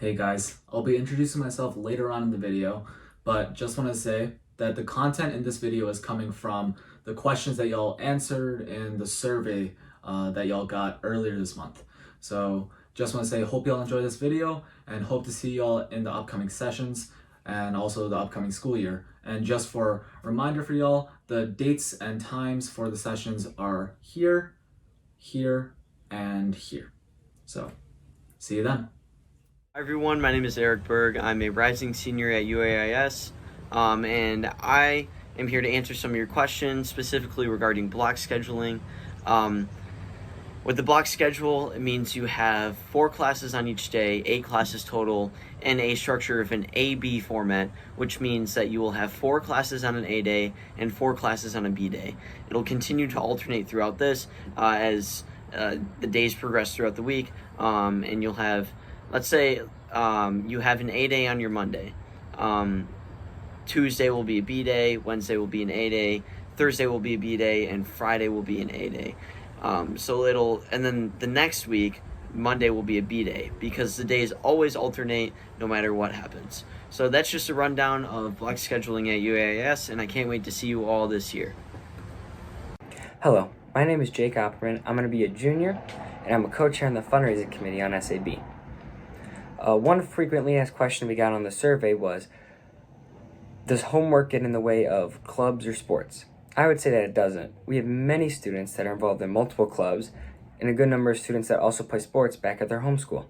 Hey guys, I'll be introducing myself later on in the video, but just want to say that the content in this video is coming from the questions that y'all answered in the survey that y'all got earlier this month. So just want to say, hope y'all enjoy this video and hope to see y'all in the upcoming sessions and also the upcoming school year. And just for reminder for y'all, the dates and times for the sessions are here, here, and here. So see you then. Hi everyone, my name is Eric Berg. I'm a rising senior at UAIS, and I am here to answer some of your questions, specifically regarding block scheduling. Um, with the block schedule, it means you have 4 classes on each day, 8 classes total, in a structure of an A-B format, which means that you will have 4 classes on an A day and 4 classes on a B day. It'll continue to alternate throughout this as the days progress throughout the week, and you'll have, let's say, you have an A day on your Monday. Tuesday will be a B day, Wednesday will be an A day, Thursday will be a B day, and Friday will be an A day. And then the next week, Monday will be a B day because the days always alternate no matter what happens. So that's just a rundown of block scheduling at UAS, and I can't wait to see you all this year. Hello, my name is Jake Opperman. I'm going to be a junior, and I'm a co-chair on the fundraising committee on SAB. One frequently asked question we got on the survey was, does homework get in the way of clubs or sports? I would say that it doesn't. We have many students that are involved in multiple clubs, and a good number of students that also play sports back at their home school.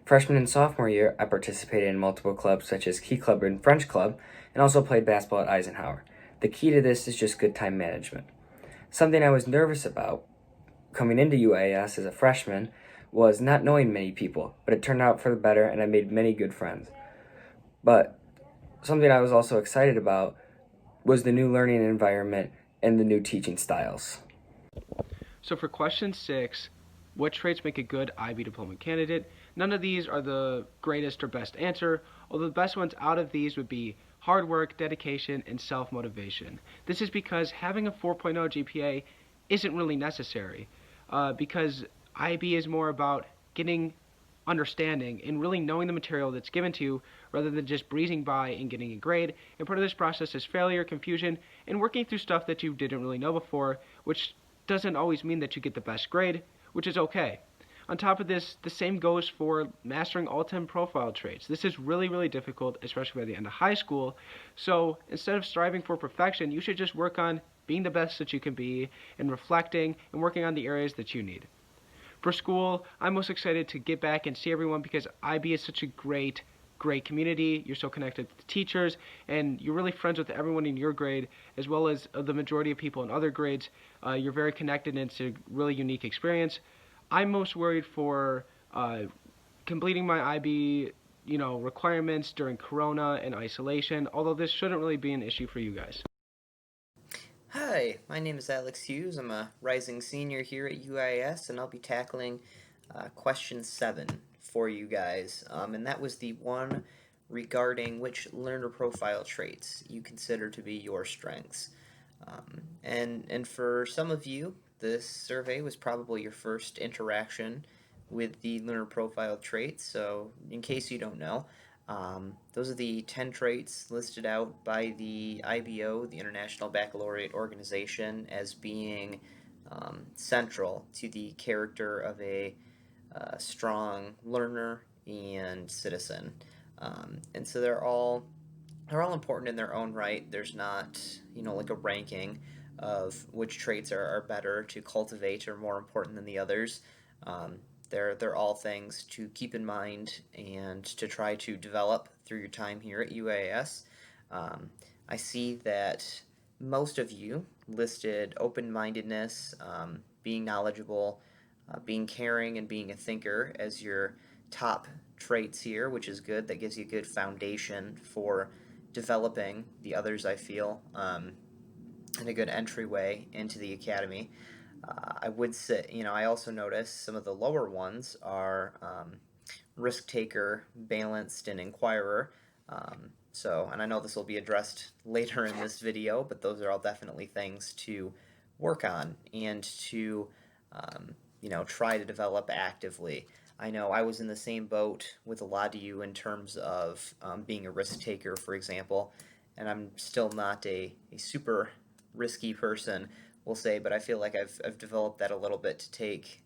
Freshman and sophomore year, I participated in multiple clubs such as Key Club and French Club, and also played basketball at Eisenhower. The key to this is just good time management. Something I was nervous about coming into UAS as a freshman was not knowing many people, but it turned out for the better and I made many good friends. But something I was also excited about was the new learning environment and the new teaching styles. So for question 6, what traits make a good IB diploma candidate? None of these are the greatest or best answer, although the best ones out of these would be hard work, dedication, and self-motivation. This is because having a 4.0 GPA isn't really necessary, because IB is more about getting understanding and really knowing the material that's given to you rather than just breezing by and getting a grade. And part of this process is failure, confusion, and working through stuff that you didn't really know before, which doesn't always mean that you get the best grade, which is okay. On top of this, the same goes for mastering all 10 profile traits. This is really, really difficult, especially by the end of high school. So instead of striving for perfection, you should just work on being the best that you can be and reflecting and working on the areas that you need. For school, I'm most excited to get back and see everyone because IB is such a great community. You're so connected to the teachers, and you're really friends with everyone in your grade, as well as the majority of people in other grades. You're very connected, and it's a really unique experience. I'm most worried for completing my IB, requirements during Corona and isolation, although this shouldn't really be an issue for you guys. Hi, my name is Alex Hughes. I'm a rising senior here at UIS, and I'll be tackling question 7 for you guys. And that was the one regarding which learner profile traits you consider to be your strengths. And for some of you, this survey was probably your first interaction with the learner profile traits. So, in case you don't know, those are the 10 traits listed out by the IBO, the International Baccalaureate Organization, as being central to the character of a strong learner and citizen. And so they're all important in their own right. There's not, like a ranking of which traits are better to cultivate or more important than the others. They're all things to keep in mind and to try to develop through your time here at UAS. I see that most of you listed open-mindedness, being knowledgeable, being caring, and being a thinker as your top traits here, which is good. That gives you a good foundation for developing the others, I feel, and a good entryway into the academy. I would say, I also notice some of the lower ones are risk taker, balanced, and inquirer. And I know this will be addressed later in this video, but those are all definitely things to work on and to, try to develop actively. I know I was in the same boat with a lot of you in terms of being a risk taker, for example, and I'm still not a super risky person, we'll say, but I feel like I've developed that a little bit to take,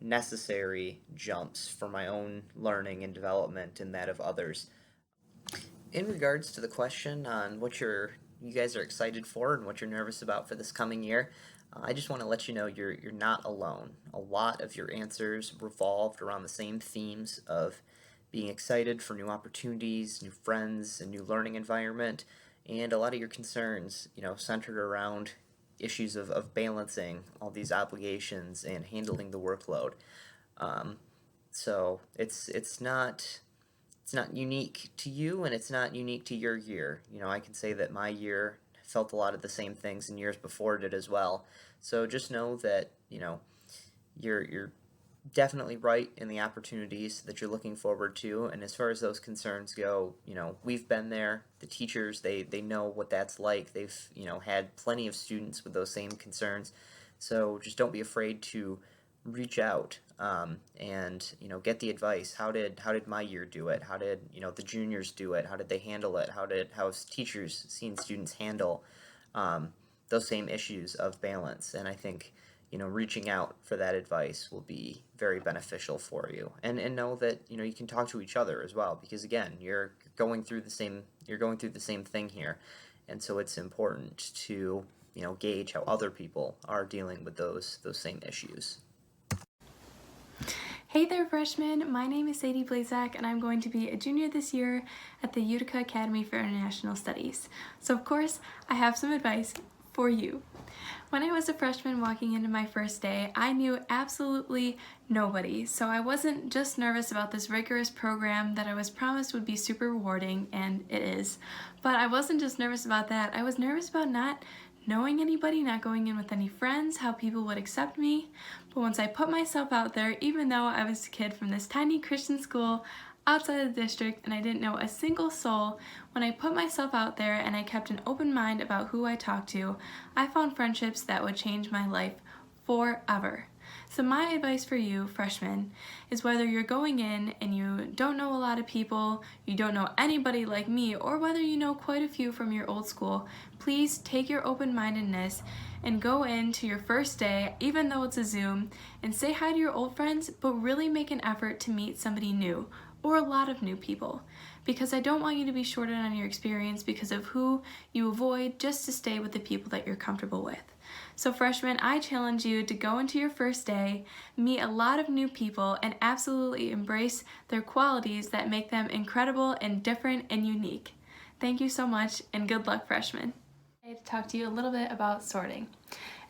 necessary jumps for my own learning and development and that of others. In regards to the question on what you guys are excited for and what you're nervous about for this coming year, I just want to let you know you're not alone. A lot of your answers revolved around the same themes of being excited for new opportunities, new friends, a new learning environment, and a lot of your concerns, centered around issues of balancing all these obligations and handling the workload. Um, so it's not unique to you, and it's not unique to your year. I can say that my year felt a lot of the same things and years before did as well. So just know that, you're definitely right in the opportunities that you're looking forward to. And as far as those concerns go, we've been there. The teachers, they know what that's like. They've, had plenty of students with those same concerns. So just don't be afraid to reach out, and get the advice. How did my year do it? How did the juniors do it? How did they handle it? How have teachers seen students handle those same issues of balance? And I think reaching out for that advice will be very beneficial for you. And know that you can talk to each other as well, because again, you're going through the same thing here, and so it's important to gauge how other people are dealing with those same issues. Hey there, freshmen! My name is Sadie Blazak, and I'm going to be a junior this year at the Utica Academy for International Studies. So, of course, I have some advice for you. When I was a freshman walking into my first day, I knew absolutely nobody, so I wasn't just nervous about this rigorous program that I was promised would be super rewarding, and it is. But I wasn't just nervous about that, I was nervous about not knowing anybody, not going in with any friends, how people would accept me. But once I put myself out there, even though I was a kid from this tiny Christian school outside of the district and I didn't know a single soul, when I put myself out there and I kept an open mind about who I talked to, I found friendships that would change my life forever. So my advice for you, freshmen, is whether you're going in and you don't know a lot of people, you don't know anybody like me, or whether you know quite a few from your old school, please take your open-mindedness and go into your first day, even though it's a Zoom, and say hi to your old friends, but really make an effort to meet somebody new, or a lot of new people. Because I don't want you to be shorted on your experience because of who you avoid, just to stay with the people that you're comfortable with. So freshmen, I challenge you to go into your first day, meet a lot of new people, and absolutely embrace their qualities that make them incredible and different and unique. Thank you so much, and good luck, freshmen. I'd like to talk to you a little bit about sorting.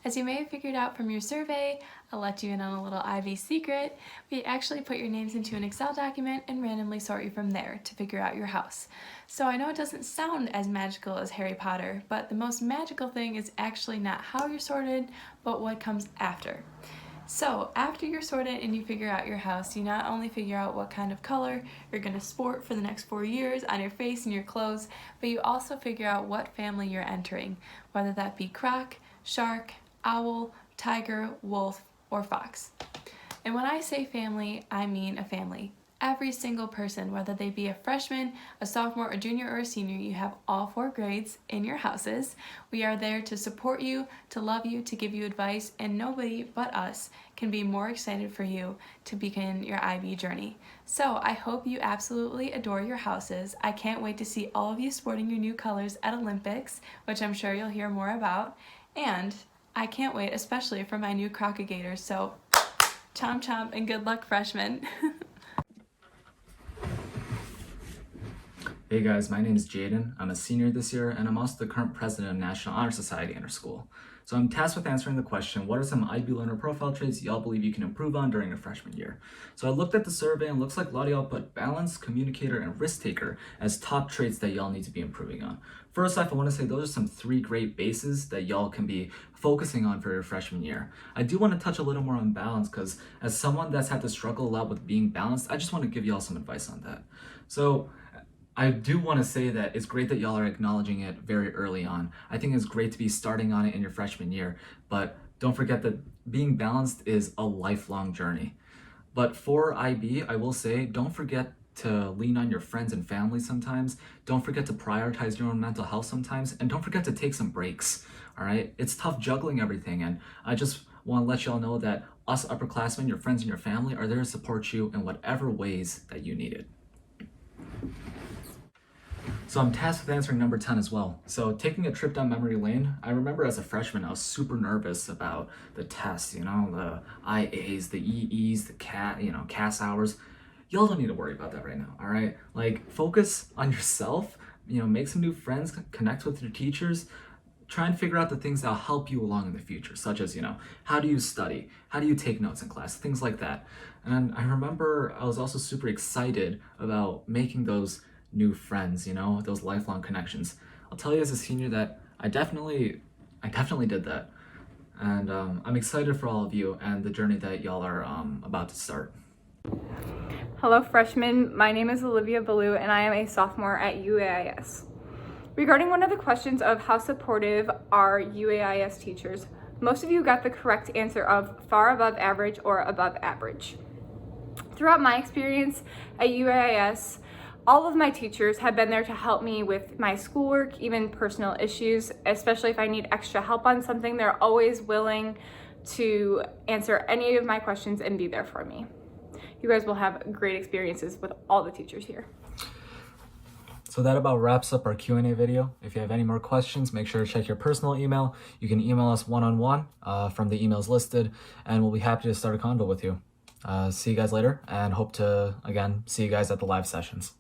As you may have figured out from your survey, I'll let you in on a little Ivy secret. We actually put your names into an Excel document and randomly sort you from there to figure out your house. So I know it doesn't sound as magical as Harry Potter, but the most magical thing is actually not how you're sorted, but what comes after. So after you're sorted and you figure out your house, you not only figure out what kind of color you're going to sport for the next 4 years on your face and your clothes, but you also figure out what family you're entering, whether that be croc, shark, owl, tiger, wolf, or fox. And when I say family, I mean a family. Every single person, whether they be a freshman, a sophomore, a junior, or a senior, you have all 4 grades in your houses. We are there to support you, to love you, to give you advice, and nobody but us can be more excited for you to begin your IB journey. So I hope you absolutely adore your houses. I can't wait to see all of you sporting your new colors at Olympics, which I'm sure you'll hear more about. And I can't wait, especially for my new Crocalligators. So chomp chomp and good luck, freshmen. Hey guys, my name is Jaden. I'm a senior this year, and I'm also the current president of National Honor Society Interschool. So I'm tasked with answering the question, what are some IB learner profile traits y'all believe you can improve on during your freshman year? So I looked at the survey, and it looks like a lot of y'all put balance, communicator, and risk taker as top traits that y'all need to be improving on. First off, I want to say those are some 3 great bases that y'all can be focusing on for your freshman year. I do want to touch a little more on balance, because as someone that's had to struggle a lot with being balanced, I just want to give y'all some advice on that. So I do want to say that it's great that y'all are acknowledging it very early on. I think it's great to be starting on it in your freshman year, but don't forget that being balanced is a lifelong journey. But for IB, I will say, don't forget to lean on your friends and family sometimes. Don't forget to prioritize your own mental health sometimes, and don't forget to take some breaks. All right, it's tough juggling everything, and I just want to let y'all know that us upperclassmen, your friends and your family, are there to support you in whatever ways that you need it. So I'm tasked with answering number 10 as well. So taking a trip down memory lane, I remember as a freshman, I was super nervous about the tests, you know, the IAs, the EEs, the CAS hours. Y'all don't need to worry about that right now, all right? Like, focus on yourself, you know, make some new friends, connect with your teachers, try and figure out the things that'll help you along in the future, such as, you know, how do you study? How do you take notes in class? Things like that. And I remember I was also super excited about making those new friends, you know, those lifelong connections. I'll tell you as a senior that I definitely did that. And I'm excited for all of you and the journey that y'all are about to start. Hello freshmen, my name is Olivia Ballou and I am a sophomore at UAIS. Regarding one of the questions of how supportive are UAIS teachers, most of you got the correct answer of far above average or above average. Throughout my experience at UAIS, all of my teachers have been there to help me with my schoolwork, even personal issues, especially if I need extra help on something. They're always willing to answer any of my questions and be there for me. You guys will have great experiences with all the teachers here. So that about wraps up our Q&A video. If you have any more questions, make sure to check your personal email. You can email us one-on-one from the emails listed, and we'll be happy to start a convo with you. See you guys later, and hope to, again, see you guys at the live sessions.